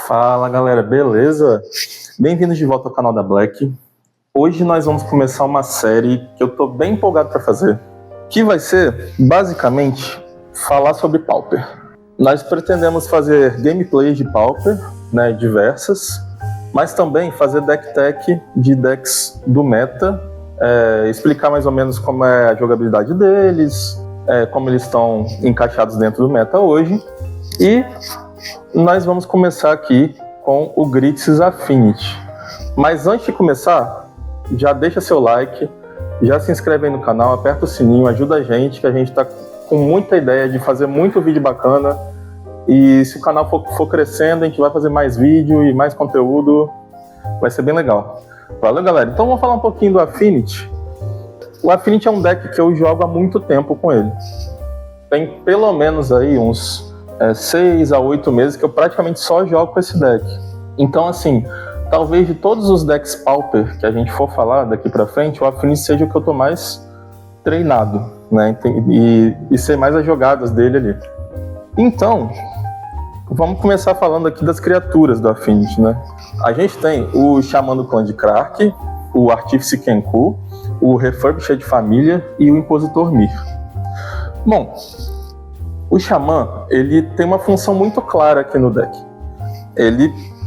Fala galera, beleza? Bem-vindos de volta ao canal da Black. Hoje nós vamos começar uma série que eu tô bem empolgado para fazer, que vai ser, basicamente, falar sobre Pauper. Nós pretendemos fazer gameplays de Pauper, né, diversas, mas também fazer deck tech de decks do meta, explicar mais ou menos como é a jogabilidade deles, como eles estão encaixados dentro do meta hoje, e nós vamos começar aqui com o Grixis Affinity. Mas antes de começar, já deixa seu like, já se inscreve aí no canal, aperta o sininho, ajuda a gente, que a gente tá com muita ideia de fazer muito vídeo bacana. E se o canal for crescendo, a gente vai fazer mais vídeo e mais conteúdo, vai ser bem legal. Valeu, galera. Então vamos falar um pouquinho do Affinity. O Affinity é um deck que eu jogo há muito tempo com ele. Tem pelo menos aí uns 6 a 8 meses que eu praticamente só jogo com esse deck. Então, assim, talvez de todos os decks Pauper que a gente for falar daqui pra frente, o Affinity seja o que eu tô mais treinado, né? E sei mais as jogadas dele ali. Então, vamos começar falando aqui das criaturas do Affinity, né? A gente tem o Xamã do Clã de Krark, o Artífice Kenku, o Refurbished Família e o Impositor Mir. Bom, o Xamã, ele tem uma função muito clara aqui no deck.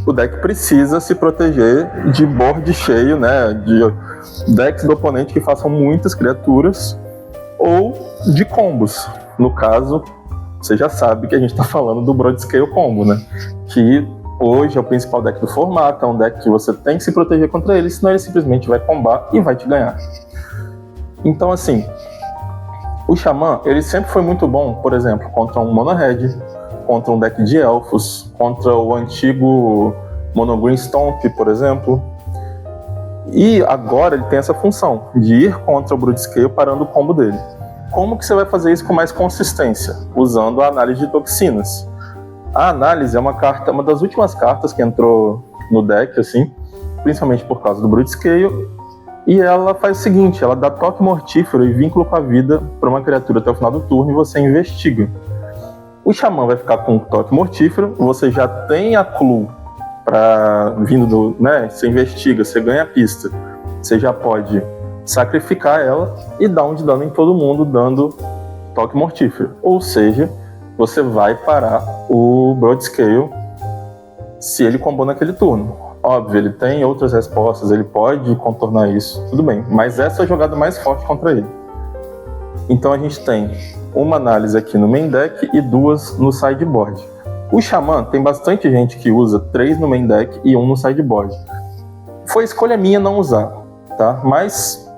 O deck precisa se proteger de board cheio, né? De decks do oponente que façam muitas criaturas ou de combos. No caso, você já sabe que a gente está falando do Broadscale Combo, né? Que hoje é o principal deck do formato, é um deck que você tem que se proteger contra ele, senão ele simplesmente vai combar e vai te ganhar. Então, assim, o Xamã, ele sempre foi muito bom, por exemplo, contra um Mono Red, contra um deck de Elfos, contra o antigo Mono Green Stomp, por exemplo. E agora ele tem essa função de ir contra o Broadscale parando o combo dele. Como que você vai fazer isso com mais consistência? Usando a análise de toxinas. A análise é uma das últimas cartas que entrou no deck, assim, principalmente por causa do Broadscale. E ela faz o seguinte, ela dá toque mortífero e vínculo com a vida para uma criatura até o final do turno e você investiga. O Xamã vai ficar com toque mortífero, você já tem a clue vindo do, né, você investiga, você ganha a pista. Você já pode sacrificar ela e dar um de dano em todo mundo dando toque mortífero. Ou seja, você vai parar o Broadscale se ele combou naquele turno. Óbvio, ele tem outras respostas, ele pode contornar isso, tudo bem, mas essa é a jogada mais forte contra ele. Então a gente tem uma análise aqui no main deck e 2 no sideboard. O Xamã tem bastante gente que usa 3 no main deck e 1 no sideboard. Foi escolha minha não usar, tá? Mas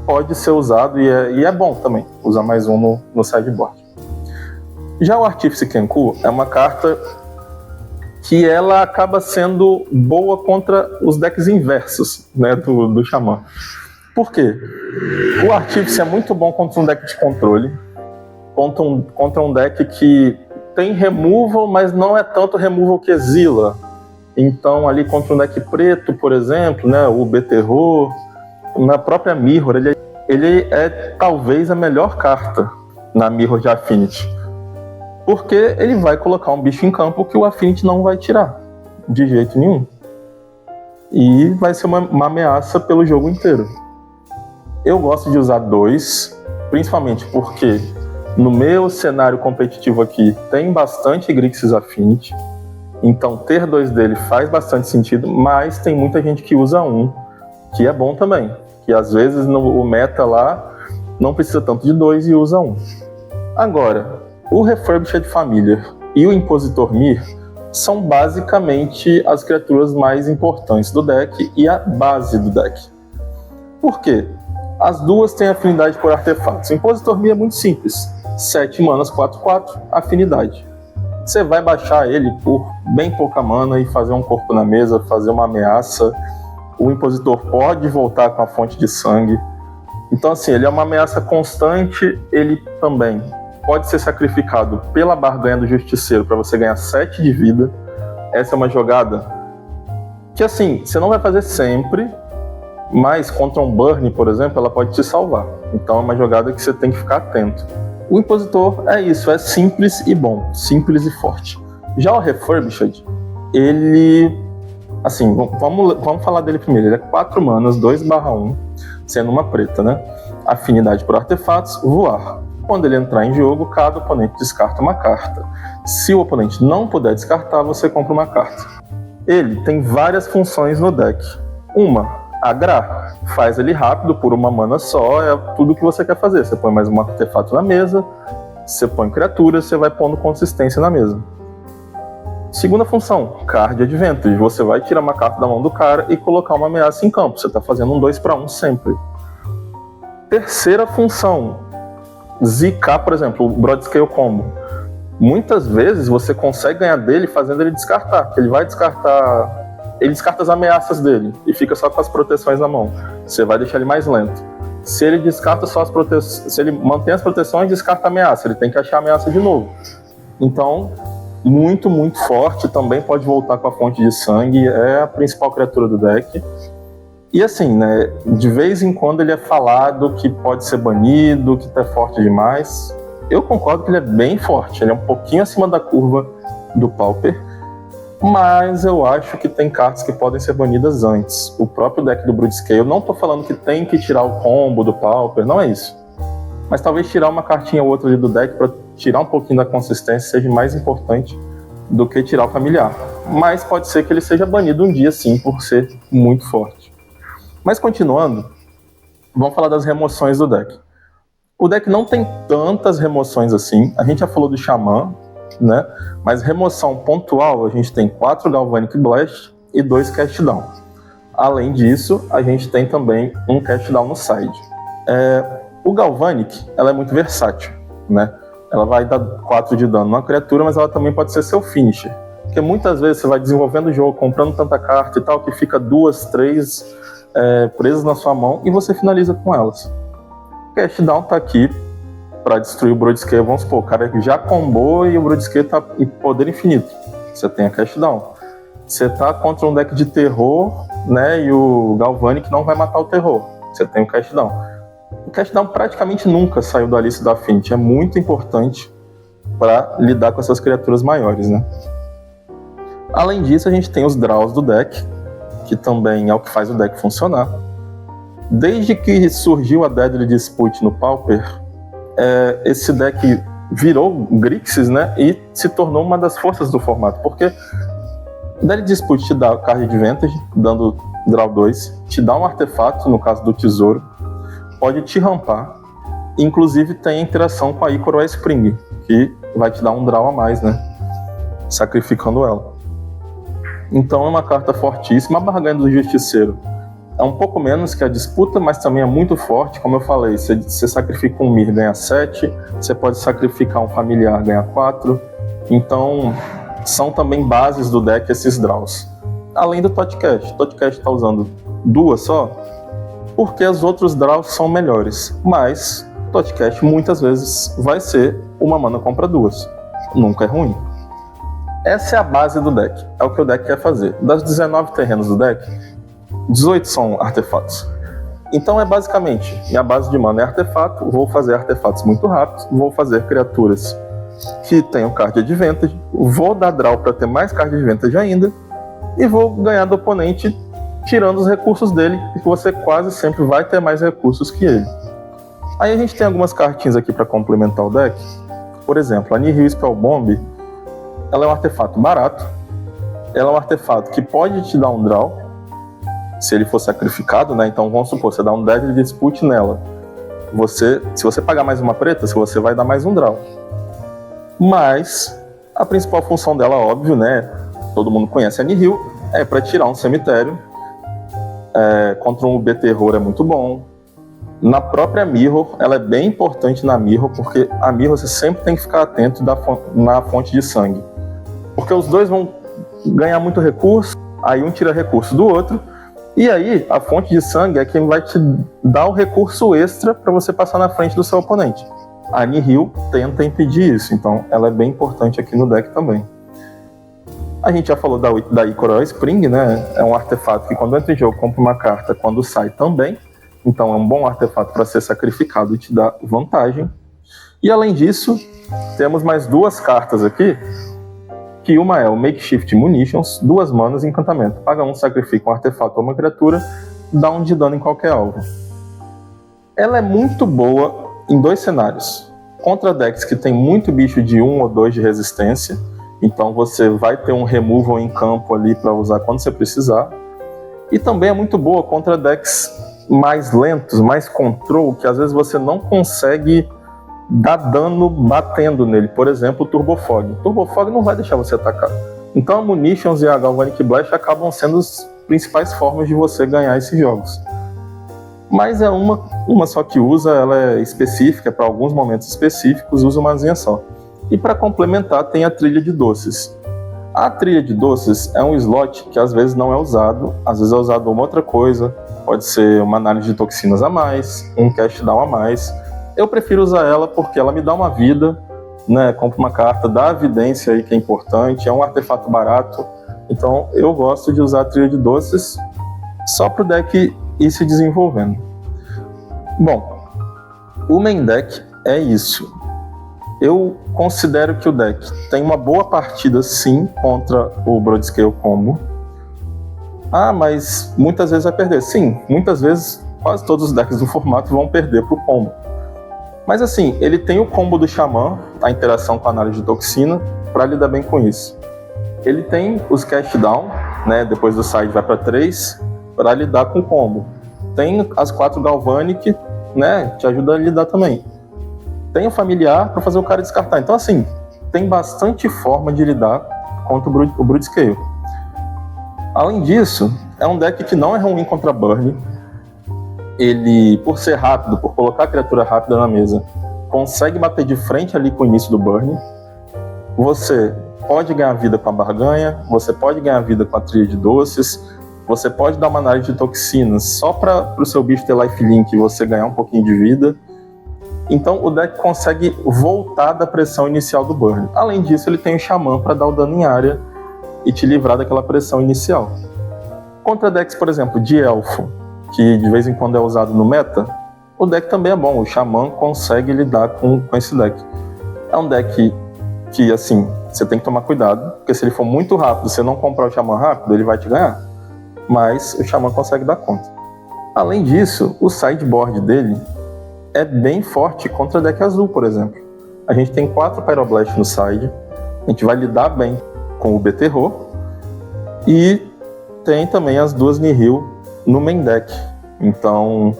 pode ser usado e é bom também usar mais um no sideboard. Já o Artífice Kenku é uma carta que ela acaba sendo boa contra os decks inversos, né, do Xamã. Por quê? O Artífice é muito bom contra um deck de controle, contra um deck que tem removal, mas não é tanto removal que exila. Então, ali contra um deck preto, por exemplo, né, o B-Terror, na própria Mirror, ele é talvez a melhor carta na Mirror de Affinity. Porque ele vai colocar um bicho em campo que o Affinity não vai tirar, de jeito nenhum. E vai ser uma ameaça pelo jogo inteiro. Eu gosto de usar 2, principalmente porque no meu cenário competitivo aqui tem bastante Grixis Affinity, então ter 2 dele faz bastante sentido, mas tem muita gente que usa 1, que é bom também, que às vezes o meta lá não precisa tanto de 2 e usa 1. Agora, o Refurbished Família e o Impositor Mir são basicamente as criaturas mais importantes do deck e a base do deck. Por quê? As duas têm afinidade por artefatos. O Impositor Mir é muito simples. 7 manas, 4/4, afinidade. Você vai baixar ele por bem pouca mana e fazer um corpo na mesa, fazer uma ameaça. O Impositor pode voltar com a fonte de sangue. Então, assim, ele é uma ameaça constante, ele também pode ser sacrificado pela barganha do Justiceiro para você ganhar 7 de vida. Essa é uma jogada que, assim, você não vai fazer sempre, mas contra um Burn, por exemplo, ela pode te salvar. Então é uma jogada que você tem que ficar atento. O Impositor é isso, é simples e bom, simples e forte. Já o Refurbished, ele... Assim, vamos falar dele primeiro. Ele é 4 manas, 2/1, sendo uma preta, né? Afinidade por artefatos, voar. Quando ele entrar em jogo, cada oponente descarta uma carta. Se o oponente não puder descartar, você compra uma carta. Ele tem várias funções no deck. Uma, agrar. Faz ele rápido, por uma mana só, é tudo que você quer fazer. Você põe mais um artefato na mesa, você põe criaturas, você vai pondo consistência na mesa. Segunda função, Card Advantage. Você vai tirar uma carta da mão do cara e colocar uma ameaça em campo. Você está fazendo um 2/1 sempre. Terceira função, zicar, por exemplo, o Broadscale Combo. Muitas vezes você consegue ganhar dele fazendo ele descartar. Ele vai descartar... Ele descarta as ameaças dele e fica só com as proteções na mão. Você vai deixar ele mais lento. Se ele descarta só as proteções... Se ele mantém as proteções, descarta a ameaça. Ele tem que achar a ameaça de novo. Então... muito, muito forte, também pode voltar com a fonte de sangue, é a principal criatura do deck. E assim, né, de vez em quando ele é falado que pode ser banido, que tá forte demais. Eu concordo que ele é bem forte, ele é um pouquinho acima da curva do Pauper, mas eu acho que tem cartas que podem ser banidas antes. O próprio deck do Broadscale, eu não tô falando que tem que tirar o combo do Pauper, não é isso. Mas talvez tirar uma cartinha ou outra ali do deck para tirar um pouquinho da consistência seja mais importante do que tirar o familiar. Mas pode ser que ele seja banido um dia sim, por ser muito forte. Mas continuando, vamos falar das remoções do deck. O deck não tem tantas remoções assim. A gente já falou do Xamã, né? Mas remoção pontual, a gente tem 4 Galvanic Blast e 2 Cast Down. Além disso, a gente tem também um Cast Down no side. O Galvanic, ela é muito versátil, né? Ela vai dar 4 de dano numa criatura, mas ela também pode ser seu finisher. Porque muitas vezes você vai desenvolvendo o jogo, comprando tanta carta e tal, que fica 2, 3 presas na sua mão e você finaliza com elas. O Cast Down tá aqui para destruir o Broadscale. Vamos supor, o cara já combou e o Broadscale tá em poder infinito. Você tem a Cast Down. Você tá contra um deck de terror, né? E o Galvanic não vai matar o terror. Você tem o Cast Down. O Cast Down praticamente nunca saiu da lista da Affinity. É muito importante para lidar com essas criaturas maiores, né? Além disso, a gente tem os draws do deck, que também é o que faz o deck funcionar. Desde que surgiu a Deadly Dispute no Pauper, esse deck virou Grixis, né? E se tornou uma das forças do formato. Porque o Deadly Dispute te dá Card Advantage, dando draw 2, te dá um artefato, no caso do tesouro, pode te rampar, inclusive tem a interação com a Icoro Spring, que vai te dar um draw a mais, né? Sacrificando ela. Então é uma carta fortíssima. A Barganha do Justiceiro é um pouco menos que a disputa, mas também é muito forte. Como eu falei, você sacrifica um Mir, ganha 7, você pode sacrificar um familiar, ganha 4. Então são também bases do deck esses draws. Além do Totcast. O Totcast está usando 2 só, porque os outros draws são melhores. Mas Totcast muitas vezes vai ser uma mana compra 2. Nunca é ruim. Essa é a base do deck. É o que o deck quer fazer. Das 19 terrenos do deck, 18 são artefatos. Então é basicamente, minha base de mana é artefato, vou fazer artefatos muito rápidos, vou fazer criaturas que tenham card advantage, vou dar draw para ter mais card advantage ainda, e vou ganhar do oponente tirando os recursos dele, e você quase sempre vai ter mais recursos que ele. Aí a gente tem algumas cartinhas aqui para complementar o deck. Por exemplo, a Nihil Spellbomb, ela é um artefato barato, ela é um artefato que pode te dar um draw, se ele for sacrificado, né? Então vamos supor, você dá um Deadly Dispute nela. Se você pagar mais uma preta, você vai dar mais um draw. Mas a principal função dela, óbvio, né? Todo mundo conhece a Nihil, é para tirar um cemitério. Contra um B-Terror é muito bom. Na própria Mirror, ela é bem importante na Mirror, porque a Mirror você sempre tem que ficar atento na fonte de sangue. Porque os dois vão ganhar muito recurso, aí um tira recurso do outro, e aí a fonte de sangue é quem vai te dar o recurso extra para você passar na frente do seu oponente. A Nihil tenta impedir isso, então ela é bem importante aqui no deck também. A gente já falou da Icoro Spring, né? É um artefato que quando entra em jogo compra uma carta, quando sai também. Então é um bom artefato para ser sacrificado e te dá vantagem. E além disso, temos mais 2 cartas aqui, que uma é o Makeshift Munitions, 2 manas e encantamento. Paga 1, sacrifica um artefato ou uma criatura, dá 1 de dano em qualquer alvo. Ela é muito boa em 2 cenários. Contra decks que tem muito bicho de 1 ou 2 de resistência, então você vai ter um removal em campo ali para usar quando você precisar. E também é muito boa contra decks mais lentos, mais control, que às vezes você não consegue dar dano batendo nele. Por exemplo, o Turbo Fog. O Turbo Fog não vai deixar você atacar. Então a Munitions e a Galvanic Blast acabam sendo as principais formas de você ganhar esses jogos. Mas é uma só que usa, ela é específica para alguns momentos específicos, usa uma asinha só. E para complementar tem a Trilha de Doces. A Trilha de Doces é um slot que às vezes não é usado, às vezes é usado uma outra coisa, pode ser uma análise de toxinas a mais, um cast down a mais. Eu prefiro usar ela porque ela me dá uma vida, né? Compro uma carta, dá a evidência aí que é importante, é um artefato barato, então eu gosto de usar a Trilha de Doces só para o deck ir se desenvolvendo. Bom, o main deck é isso. Eu considero que o deck tem uma boa partida sim contra o Broadscale Combo. Ah, mas muitas vezes vai perder. Sim, muitas vezes quase todos os decks do formato vão perder pro combo. Mas assim, ele tem o combo do Xamã, a interação com a análise de toxina, para lidar bem com isso. Ele tem os cast down, né, depois do side vai para 3, para lidar com o combo. Tem as 4 Galvanic, né, que ajuda a lidar também. Tem o familiar para fazer o cara descartar. Então assim, tem bastante forma de lidar contra o Broadscale. Além disso, é um deck que não é ruim contra Burn. Ele, por ser rápido, por colocar a criatura rápida na mesa, consegue bater de frente ali com o início do Burn. Você pode ganhar vida com a barganha, você pode ganhar vida com a Trilha de Doces, você pode dar uma análise de toxinas só para o seu bicho ter lifelink e você ganhar um pouquinho de vida. Então o deck consegue voltar da pressão inicial do Burn. Além disso, ele tem o Xamã para dar o dano em área e te livrar daquela pressão inicial. Contra decks, por exemplo, de Elfo, que de vez em quando é usado no meta, o deck também é bom. O Xamã consegue lidar com esse deck. É um deck que, assim, você tem que tomar cuidado, porque se ele for muito rápido, você não comprar o Xamã rápido, ele vai te ganhar. Mas o Xamã consegue dar conta. Além disso, o sideboard dele é bem forte contra deck azul, por exemplo. A gente tem 4 Pyroblast no side, a gente vai lidar bem com o Beterro, e tem também as 2 Nihil no main deck. Então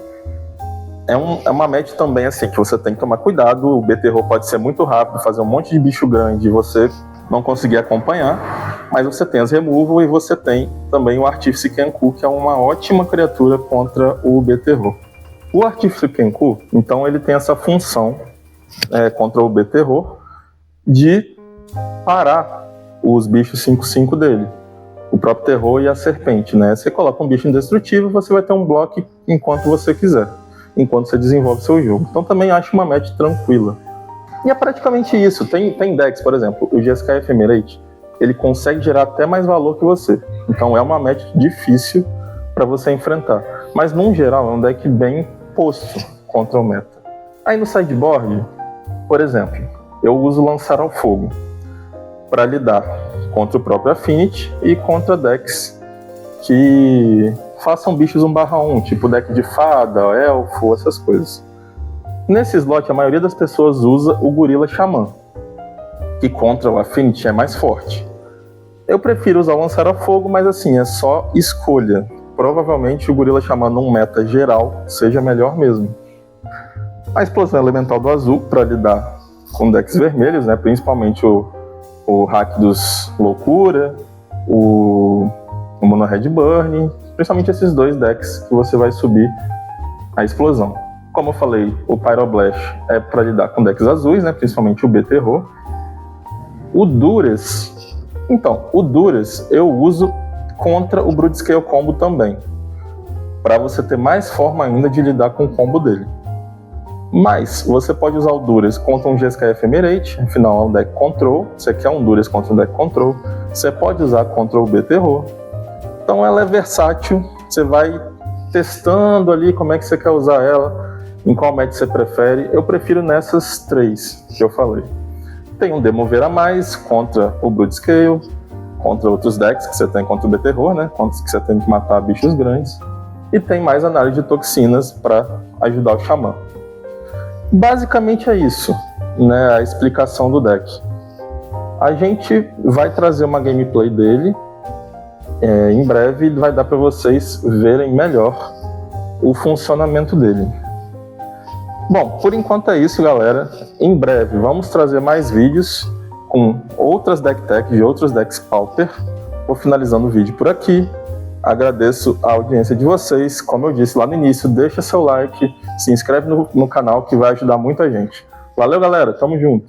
é uma match também assim que você tem que tomar cuidado. O Beterro pode ser muito rápido, fazer um monte de bicho grande e você não conseguir acompanhar, mas você tem as removal e você tem também o Artífice Kenku, que é uma ótima criatura contra o Beterro. O Artífice Kenku, então, ele tem essa função contra o Beterro de parar os bichos 5/5 dele. O próprio terror e a serpente, né? Você coloca um bicho indestrutível, você vai ter um bloco enquanto você quiser, enquanto você desenvolve seu jogo. Então também acho uma match tranquila. E é praticamente isso. Tem decks, por exemplo, o GSK Ephemerate, ele consegue gerar até mais valor que você. Então é uma match difícil para você enfrentar. Mas, num geral, é um deck bem posto contra o meta. Aí no sideboard, por exemplo, eu uso Lançar ao Fogo para lidar contra o próprio Affinity e contra decks que façam bichos 1/1, tipo deck de fada, elfo, essas coisas. Nesse slot, a maioria das pessoas usa o Gorila Xamã, que contra o Affinity é mais forte. Eu prefiro usar o Lançar a Fogo, mas assim, é só escolha. Provavelmente o Gorila Xamã num meta geral seja melhor mesmo. A Explosão Elemental do Azul para lidar com decks vermelhos, né? Principalmente o Hack dos Loucura, o Mono Red Burn, principalmente esses 2 decks que você vai subir a explosão. Como eu falei, o Pyroblast é para lidar com decks azuis, né? Principalmente o Beterro. O Duras, então, o Duras eu uso contra o Broadscale Combo também, para você ter mais forma ainda de lidar com o combo dele. Mas você pode usar o Duras contra um GSK Ephemerate, afinal é um deck control, você quer um Duras contra um deck control, você pode usar contra o Beterro. Então ela é versátil, você vai testando ali como é que você quer usar ela, em qual match você prefere. Eu prefiro nessas 3 que eu falei. tem um Demover a mais contra o Bloodscale, contra outros decks que você tem contra o B-Terror, né? Contra que você tem que matar bichos grandes. E tem mais análise de toxinas para ajudar o Xamã. Basicamente é isso, né? A explicação do deck. A gente vai trazer uma gameplay dele em breve e vai dar para vocês verem melhor o funcionamento dele. Bom, por enquanto é isso, galera. Em breve vamos trazer mais vídeos com outras deck techs de outros decks Pauper. Vou finalizando o vídeo por aqui. Agradeço a audiência de vocês. Como eu disse lá no início, deixa seu like, se inscreve no canal que vai ajudar muita gente. Valeu, galera. Tamo junto.